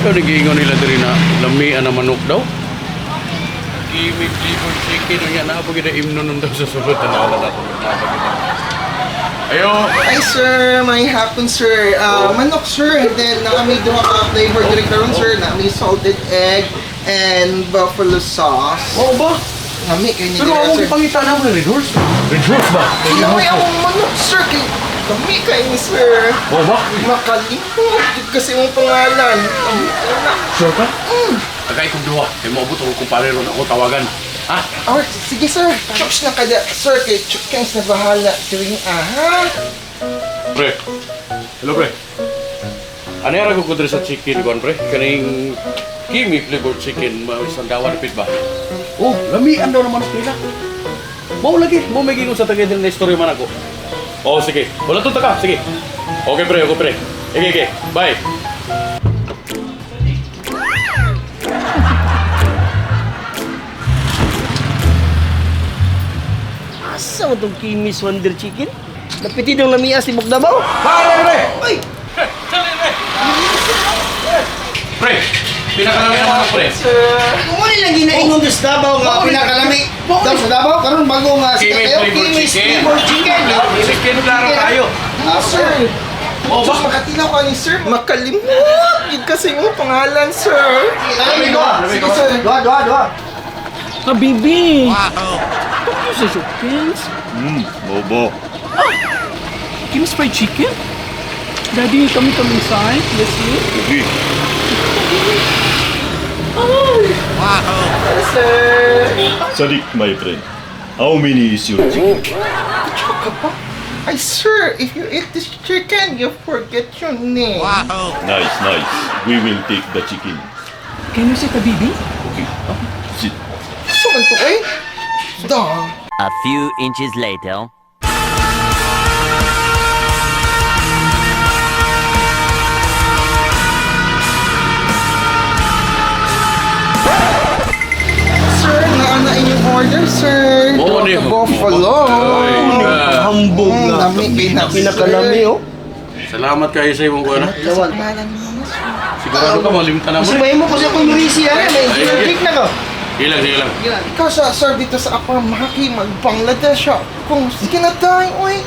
Ikaw nagiingon nila diri na lamian na manok daw. Kimmies flavored chicken o yan. Nakapagin na imnon daw sa sulod. Tanawalan natin. Ayo! Hi sir, may hapon sir. Manok sir, and then may duha ka flavor diri karon sir, na may salted egg and buffalo sauce. Oo ba? Nami kay ni Pero ako pangita na mo Red Horse. Red Horse ba? May akong manok sir, kay kami kay ni sir. Oo ba? Makalimot kasi yung pangalan. Sure ka? Agay kong duha. Kaya maabot ako kung pare ron ako tawagan. Ha? Oh, sige sir. Chops na kada sir, kay Tseken na bahala tuwing aha. Pre. Hello pre. Ano yung ko diri sa chicken kuan pre? Kaning Kimmies flavored chicken, Sandawa S.I.R ba? Oh, lamian daw naman nila. Mau lagi, mau may gingon sa tagay din na istorya man ako. Oh, sige. Wala to taka, sige. Okay pre, okay pre. Okay, bye. Asa mo itong Kimmies Wonder Chicken? Napiti ng lamia si Dabaw. Pre! Ay! Pre! Pinakalami naman ako pre. Kung mo nilang ginaingon doon sa Dabaw nga pinakalami daw sa Dabaw, karon bago nga sa Kimmies kayo, flavored Kimmies chicken. flavored chicken. Chicken klaro tayo. Sir. Oh, Diyos, ba? makatinaw ka ni sir. Makalimot. Yun kasi yung pangalan sir. Ay, Sige sir. Dua. Habibi! Wow! Ito sa Shopkins? Bobo. Kim's fried chicken? Daddy, kami inside. Yes, yes. Ugi. Sir. Sadik, my friend. How many is your chicken? Choka pa? Ay sir, if you eat this chicken, you forget your name. Nice. We will take the chicken. Can you sit, Habibi? Okay. Sit. So man to eh? Da. A few inches later. Sir, naana inyong order sir. Oo, Duha ni- ka buffalo. Ay, Hambog na. Nami pinaka Pinakalami, oh. Salamat kayo sa imong kuha na. Sigurado ka malimta na mo. Sabayin mo kasi akong Mirisi yan. May drink na ko. Sige lang. Ikaw sa sir dito sa ako maki mag-Bangladesh siya. Kung sige na tayo, oy.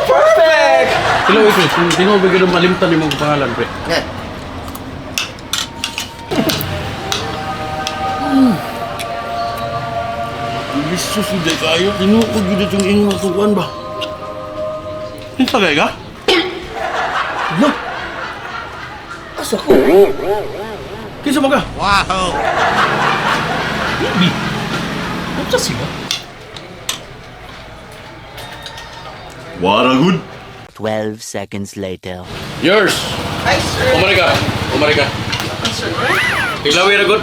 Perfect! Hello, ito. Hindi mo bigyan ng malimtan ni mong pangalan, pre. Jesus, hindi kayo. Tinukod yun itong inyong matukuan ba? Hindi tagay ka? Ano? Asa ko? Kinsa mo ka? Baby! Ano sila? Wara good. 12 seconds later. Yours! Ay sir. Umari ka. Tilawi na good.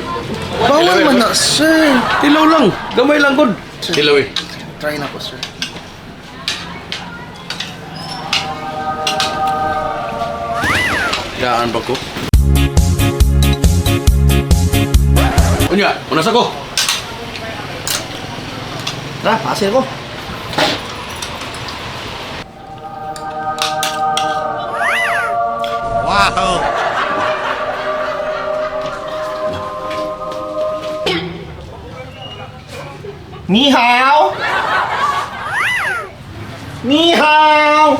Bawal man na sir. Tilaw lang. Gamay lang good. Tilawi. Try na po sir. Daan ba ko? Unya, unas ako. Tara, pasir ko. Ni hao! Ni hao!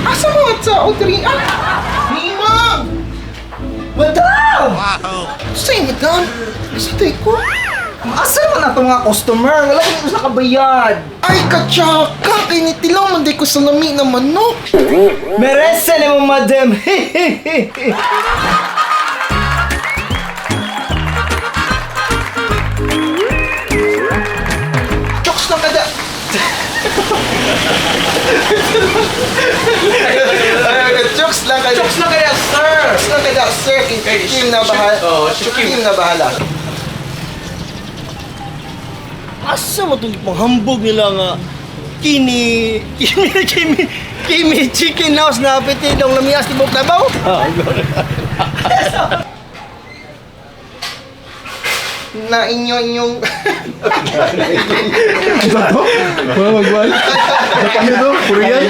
Asa mga tao diri? Mimang! Madam! Say madam. Sa ko. Asa naman na itong mga customer? Wala ko nito sa kabayad. Ay katsaka kay ni tilaw man di ko salami na manok. Merese na mo, madam. Jokes lang kada. Jokes lang kada. Jokes lang kaya, sir. Jokes lang kada sir. Kim na bahala. Oh, Kim na bahala. Asa mo itong panghambog nila nga Kimmies chicken house na piti dong lamias tibok Dabaw. Na inyong Wala magwal. Ano to? Korean?